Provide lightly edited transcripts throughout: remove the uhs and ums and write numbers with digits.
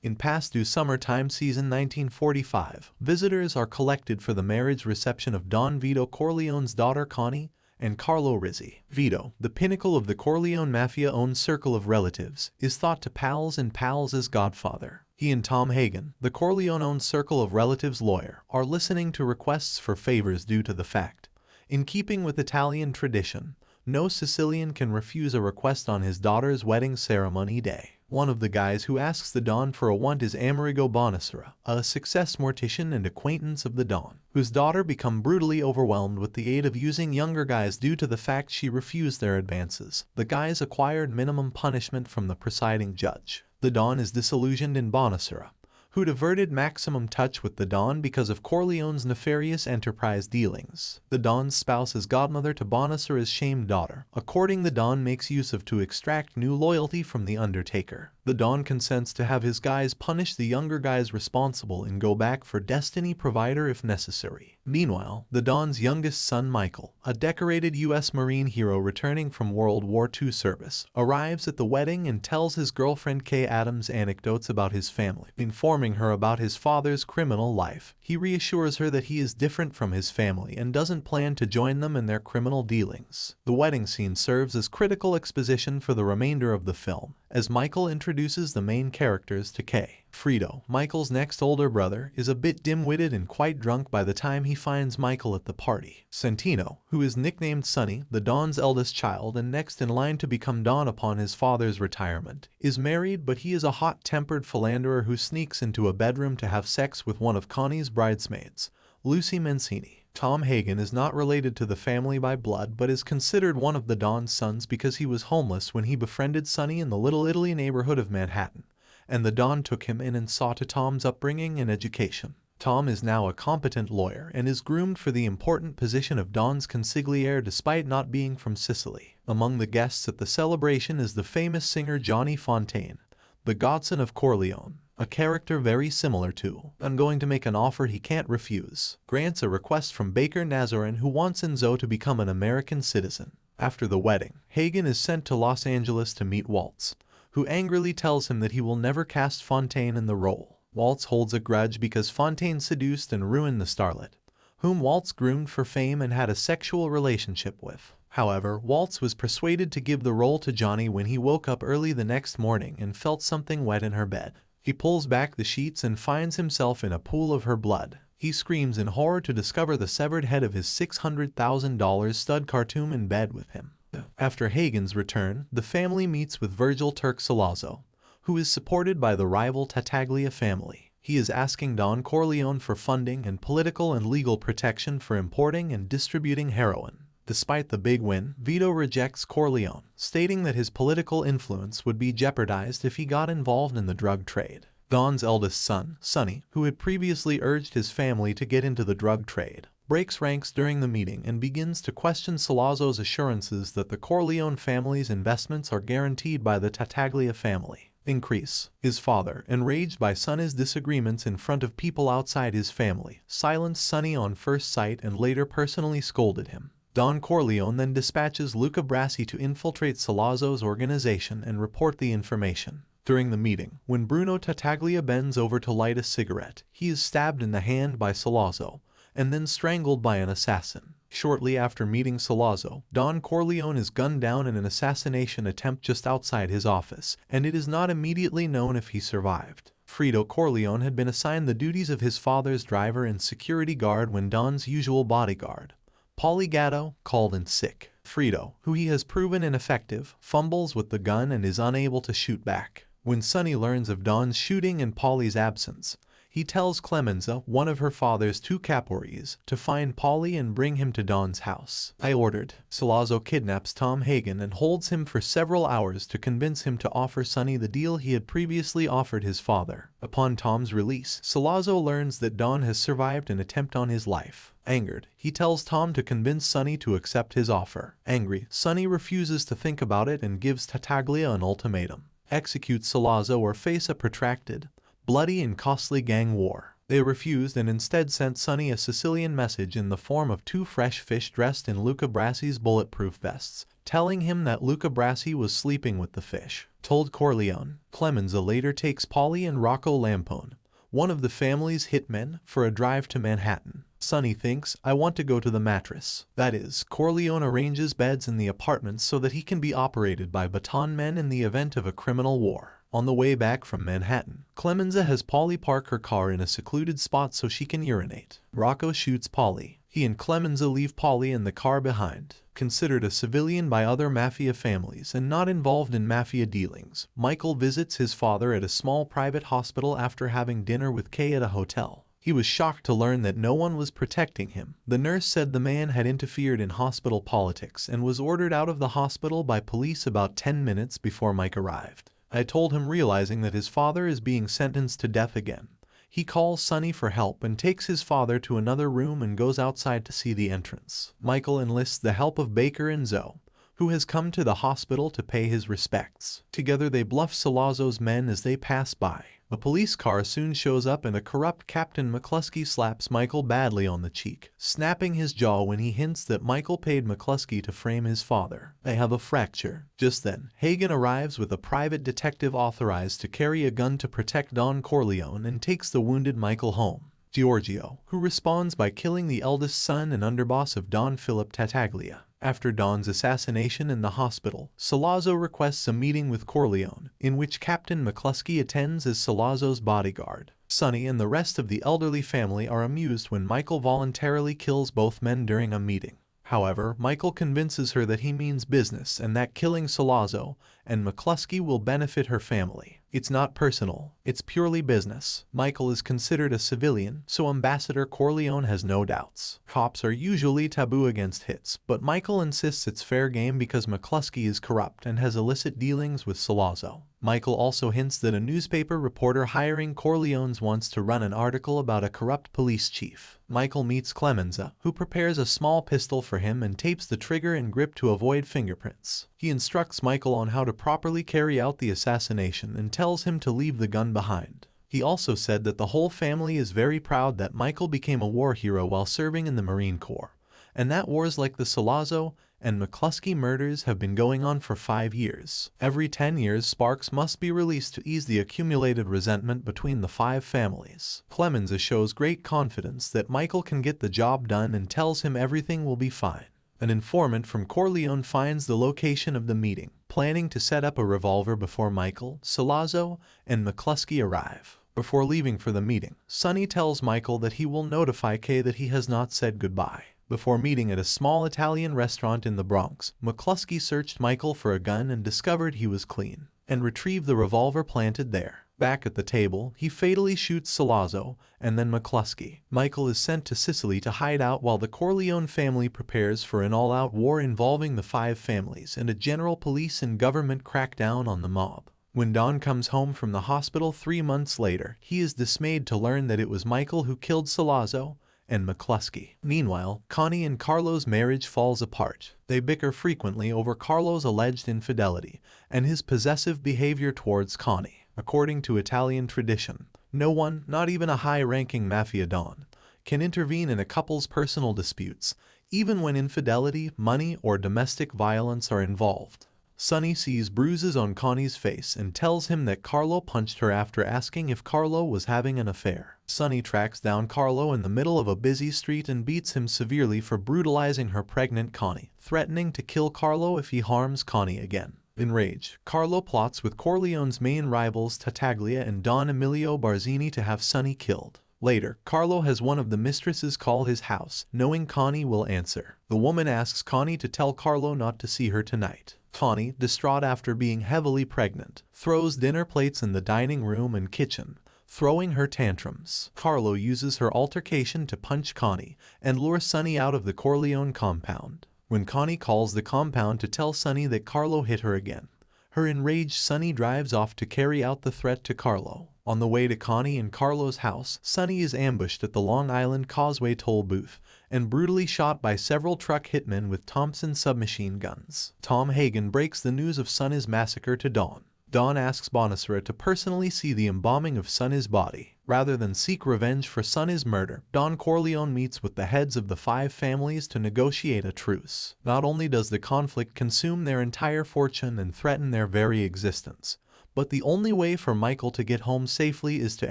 In Past Due Summertime Season 1945, visitors are collected for the marriage reception of Don Vito Corleone's daughter Connie and Carlo Rizzi. Vito, the pinnacle of the Corleone Mafia-owned circle of relatives, is thought to pals and pals as Godfather. He and Tom Hagen, the Corleone-owned circle of relatives lawyer, are listening to requests for favors due to the fact, in keeping with Italian tradition, no Sicilian can refuse a request on his daughter's wedding ceremony day. One of the guys who asks the Don for a want is Amerigo Bonacera, a success mortician and acquaintance of the Don, whose daughter become brutally overwhelmed with the aid of using younger guys due to the fact she refused their advances. The guys acquired minimum punishment from the presiding judge. The Don is disillusioned in Bonacera, who diverted maximum touch with the Don because of Corleone's nefarious enterprise dealings. The Don's spouse is godmother to Bonacera's shamed daughter, a courting the Don makes use of to extract new loyalty from the Undertaker. The Don consents to have his guys punish the younger guys responsible and go back for Destiny Provider if necessary. Meanwhile, the Don's youngest son Michael, a decorated U.S. Marine hero returning from World War II service, arrives at the wedding and tells his girlfriend Kay Adams anecdotes about his family, informing her about his father's criminal life. He reassures her that he is different from his family and doesn't plan to join them in their criminal dealings. The wedding scene serves as critical exposition for the remainder of the film, as Michael introduces the main characters to Kay. Fredo, Michael's next older brother, is a bit dim-witted and quite drunk by the time he finds Michael at the party. Santino, who is nicknamed Sonny, the Don's eldest child and next in line to become Don upon his father's retirement, is married, but he is a hot-tempered philanderer who sneaks into a bedroom to have sex with one of Connie's bridesmaids, Lucy Mancini. Tom Hagen is not related to the family by blood but is considered one of the Don's sons because he was homeless when he befriended Sonny in the Little Italy neighborhood of Manhattan, and the Don took him in and saw to Tom's upbringing and education. Tom is now a competent lawyer and is groomed for the important position of Don's consigliere despite not being from Sicily. Among the guests at the celebration is the famous singer Johnny Fontaine, the godson of Corleone, a character very similar to "I'm going to make an offer he can't refuse," grants a request from Baker Nazarin who wants Enzo to become an American citizen. After the wedding, Hagen is sent to Los Angeles to meet Waltz, who angrily tells him that he will never cast Fontaine in the role. Waltz holds a grudge because Fontaine seduced and ruined the starlet, whom Waltz groomed for fame and had a sexual relationship with. However, Waltz was persuaded to give the role to Johnny when he woke up early the next morning and felt something wet in her bed. He pulls back the sheets and finds himself in a pool of her blood. He screams in horror to discover the severed head of his $600,000 stud cartoon in bed with him. After Hagen's return, the family meets with Virgil Turk Sollozzo, who is supported by the rival Tattaglia family. He is asking Don Corleone for funding and political and legal protection for importing and distributing heroin. Despite the big win, Vito rejects Corleone, stating that his political influence would be jeopardized if he got involved in the drug trade. Don's eldest son, Sonny, who had previously urged his family to get into the drug trade, breaks ranks during the meeting and begins to question Sollozzo's assurances that the Corleone family's investments are guaranteed by the Tattaglia family. Increase. His father, enraged by Sonny's disagreements in front of people outside his family, silenced Sonny on first sight and later personally scolded him. Don Corleone then dispatches Luca Brasi to infiltrate Sollozzo's organization and report the information. During the meeting, when Bruno Tattaglia bends over to light a cigarette, he is stabbed in the hand by Sollozzo, and then strangled by an assassin. Shortly after meeting Sollozzo, Don Corleone is gunned down in an assassination attempt just outside his office, and it is not immediately known if he survived. Fredo Corleone had been assigned the duties of his father's driver and security guard when Don's usual bodyguard, Paulie Gatto, called in sick. Fredo, who he has proven ineffective, fumbles with the gun and is unable to shoot back. When Sonny learns of Don's shooting and Paulie's absence, he tells Clemenza, one of her father's two caporales, to find Paulie and bring him to Don's house. I ordered. Sollozzo kidnaps Tom Hagen and holds him for several hours to convince him to offer Sonny the deal he had previously offered his father. Upon Tom's release, Sollozzo learns that Don has survived an attempt on his life. Angered, he tells Tom to convince Sonny to accept his offer. Angry, Sonny refuses to think about it and gives Tattaglia an ultimatum: execute Sollozzo or face a protracted, bloody and costly gang war. They refused and instead sent Sonny a Sicilian message in the form of 2 fresh fish dressed in Luca Brassi's bulletproof vests, telling him that Luca Brassi was sleeping with the fish. Told Corleone. Clemenza later takes Polly and Rocco Lampone, one of the family's hitmen, for a drive to Manhattan. Sonny thinks, "I want to go to the mattress." That is, Corleone arranges beds in the apartments so that he can be operated by baton men in the event of a criminal war. On the way back from Manhattan, Clemenza has Polly park her car in a secluded spot so she can urinate. Rocco shoots Polly. He and Clemenza leave Polly in the car behind. Considered a civilian by other mafia families and not involved in mafia dealings, Michael visits his father at a small private hospital after having dinner with Kay at a hotel. He was shocked to learn that no one was protecting him. The nurse said the man had interfered in hospital politics and was ordered out of the hospital by police about 10 minutes before Mike arrived. I told him, realizing that his father is being sentenced to death again. He calls Sonny for help and takes his father to another room and goes outside to see the entrance. Michael enlists the help of Baker and Zoe, who has come to the hospital to pay his respects. Together they bluff Salazzo's men as they pass by. A police car soon shows up and a corrupt Captain McCluskey slaps Michael badly on the cheek, snapping his jaw when he hints that Michael paid McCluskey to frame his father. They have a fracture. Just then, Hagen arrives with a private detective authorized to carry a gun to protect Don Corleone and takes the wounded Michael home. Giorgio, who responds by killing the eldest son and underboss of Don, Philip Tattaglia. After Don's assassination in the hospital, Salazzo requests a meeting with Corleone, in which Captain McCluskey attends as Salazzo's bodyguard. Sonny and the rest of the elderly family are amused when Michael voluntarily kills both men during a meeting. However, Michael convinces her that he means business and that killing Salazzo and McCluskey will benefit her family. It's not personal, it's purely business. Michael is considered a civilian, so Ambassador Corleone has no doubts. Cops are usually taboo against hits, but Michael insists it's fair game because McCluskey is corrupt and has illicit dealings with Salazzo. Michael also hints that a newspaper reporter hiring Corleone's wants to run an article about a corrupt police chief. Michael meets Clemenza, who prepares a small pistol for him and tapes the trigger and grip to avoid fingerprints. He instructs Michael on how to properly carry out the assassination and tells him to leave the gun behind. He also said that the whole family is very proud that Michael became a war hero while serving in the Marine Corps, and that wars like the Salazzo and McCluskey murders have been going on for 5 years. Every 10 years, sparks must be released to ease the accumulated resentment between the 5 families. Clemenza shows great confidence that Michael can get the job done and tells him everything will be fine. An informant from Corleone finds the location of the meeting, planning to set up a revolver before Michael, Salazzo, and McCluskey arrive. Before leaving for the meeting, Sonny tells Michael that he will notify Kay that he has not said goodbye. Before meeting at a small Italian restaurant in the Bronx, McCluskey searched Michael for a gun and discovered he was clean, and retrieved the revolver planted there. Back at the table, he fatally shoots Salazzo and then McCluskey. Michael is sent to Sicily to hide out while the Corleone family prepares for an all-out war involving the 5 families and a general police and government crackdown on the mob. When Don comes home from the hospital 3 months later, he is dismayed to learn that it was Michael who killed Salazzo and McCluskey. Meanwhile, Connie and Carlo's marriage falls apart. They bicker frequently over Carlo's alleged infidelity and his possessive behavior towards Connie. According to Italian tradition, no one, not even a high-ranking mafia don, can intervene in a couple's personal disputes, even when infidelity, money, or domestic violence are involved. Sonny sees bruises on Connie's face and tells him that Carlo punched her after asking if Carlo was having an affair. Sonny tracks down Carlo in the middle of a busy street and beats him severely for brutalizing her pregnant Connie, threatening to kill Carlo if he harms Connie again. Enraged, Carlo plots with Corleone's main rivals Tattaglia and Don Emilio Barzini to have Sonny killed. Later, Carlo has one of the mistresses call his house, knowing Connie will answer. The woman asks Connie to tell Carlo not to see her tonight. Connie, distraught after being heavily pregnant, throws dinner plates in the dining room and kitchen, throwing her tantrums. Carlo uses her altercation to punch Connie and lure Sonny out of the Corleone compound. When Connie calls the compound to tell Sonny that Carlo hit her again, her enraged Sonny drives off to carry out the threat to Carlo. On the way to Connie and Carlo's house, Sonny is ambushed at the Long Island Causeway toll booth and brutally shot by several truck hitmen with Thompson submachine guns. Tom Hagen breaks the news of Sonny's massacre to Dawn. Don asks Bonasera to personally see the embalming of Sonny's body. Rather than seek revenge for Sonny's murder, Don Corleone meets with the heads of the 5 families to negotiate a truce. Not only does the conflict consume their entire fortune and threaten their very existence, but the only way for Michael to get home safely is to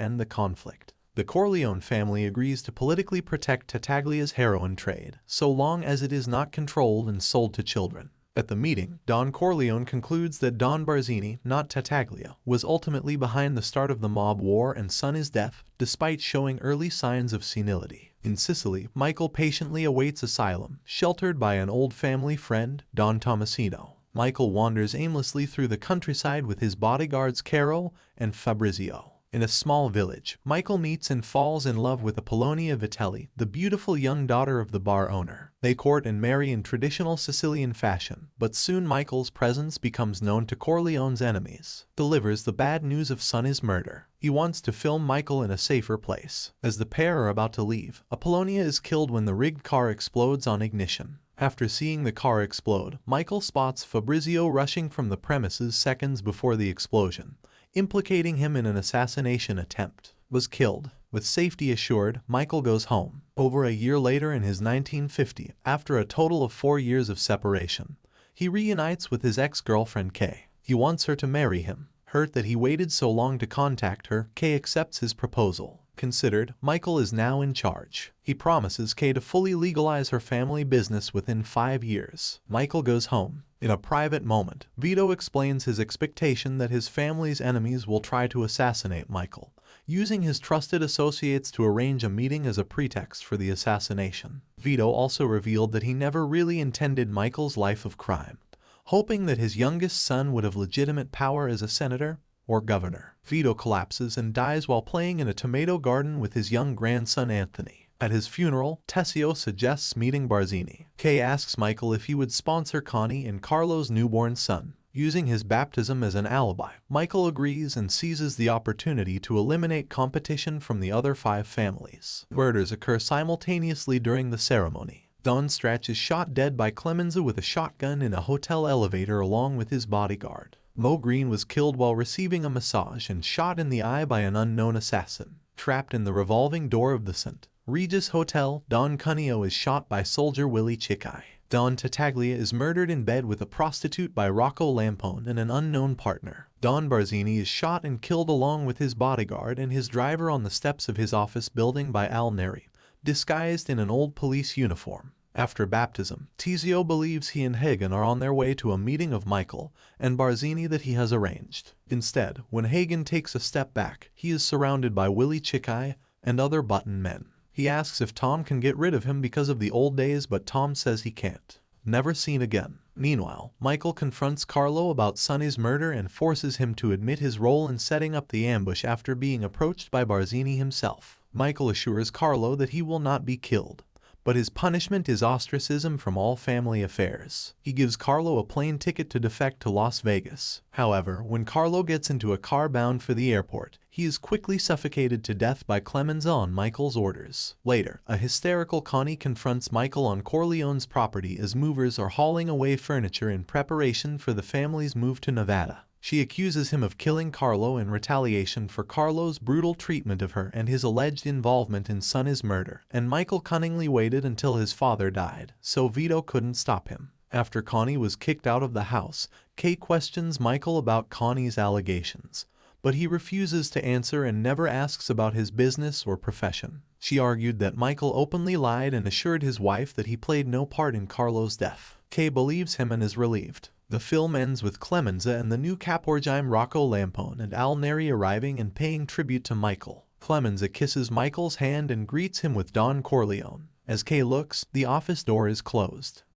end the conflict. The Corleone family agrees to politically protect Tattaglia's heroin trade, so long as it is not controlled and sold to children. At the meeting, Don Corleone concludes that Don Barzini, not Tattaglia, was ultimately behind the start of the mob war and Sonny's death, despite showing early signs of senility. In Sicily, Michael patiently awaits asylum, sheltered by an old family friend, Don Tomasino. Michael wanders aimlessly through the countryside with his bodyguards Caro and Fabrizio. In a small village, Michael meets and falls in love with Apollonia Vitelli, the beautiful young daughter of the bar owner. They court and marry in traditional Sicilian fashion, but soon Michael's presence becomes known to Corleone's enemies. Delivers the bad news of Sonny's murder. He wants to film Michael in a safer place. As the pair are about to leave, Apollonia is killed when the rigged car explodes on ignition. After seeing the car explode, Michael spots Fabrizio rushing from the premises seconds before the explosion, implicating him in an assassination attempt. Was killed. With safety assured, Michael goes home. Over a year later in his 1950, after a total of 4 years of separation, he reunites with his ex-girlfriend Kay. He wants her to marry him. Hurt that he waited so long to contact her, Kay accepts his proposal. Considered, Michael is now in charge. He promises Kay to fully legalize her family business within 5 years. Michael goes home. In a private moment, Vito explains his expectation that his family's enemies will try to assassinate Michael, using his trusted associates to arrange a meeting as a pretext for the assassination. Vito also revealed that he never really intended Michael's life of crime, hoping that his youngest son would have legitimate power as a senator or governor. Vito collapses and dies while playing in a tomato garden with his young grandson Anthony. At his funeral, Tessio suggests meeting Barzini. Kay asks Michael if he would sponsor Connie and Carlo's newborn son. Using his baptism as an alibi, Michael agrees and seizes the opportunity to eliminate competition from the other 5 families. Murders occur simultaneously during the ceremony. Don Strach is shot dead by Clemenza with a shotgun in a hotel elevator along with his bodyguard. Mo Green was killed while receiving a massage and shot in the eye by an unknown assassin. Trapped in the revolving door of the St. Regis Hotel, Don Cuneo is shot by soldier Willie Chicai. Don Tattaglia is murdered in bed with a prostitute by Rocco Lampone and an unknown partner. Don Barzini is shot and killed along with his bodyguard and his driver on the steps of his office building by Al Neri, disguised in an old police uniform. After baptism, Tizio believes he and Hagen are on their way to a meeting of Michael and Barzini that he has arranged. Instead, when Hagen takes a step back, he is surrounded by Willie Chicai and other button men. He asks if Tom can get rid of him because of the old days, but Tom says he can't. Never seen again. Meanwhile, Michael confronts Carlo about Sonny's murder and forces him to admit his role in setting up the ambush after being approached by Barzini himself. Michael assures Carlo that he will not be killed, but his punishment is ostracism from all family affairs. He gives Carlo a plane ticket to defect to Las Vegas. However, when Carlo gets into a car bound for the airport, he is quickly suffocated to death by Clemenza on Michael's orders. Later, a hysterical Connie confronts Michael on Corleone's property as movers are hauling away furniture in preparation for the family's move to Nevada. She accuses him of killing Carlo in retaliation for Carlo's brutal treatment of her and his alleged involvement in Sonny's murder, and Michael cunningly waited until his father died, so Vito couldn't stop him. After Connie was kicked out of the house, Kay questions Michael about Connie's allegations, but he refuses to answer and never asks about his business or profession. She argued that Michael openly lied and assured his wife that he played no part in Carlo's death. Kay believes him and is relieved. The film ends with Clemenza and the new Caporgime Rocco Lampone and Al Neri arriving and paying tribute to Michael. Clemenza kisses Michael's hand and greets him with Don Corleone. As Kay looks, the office door is closed.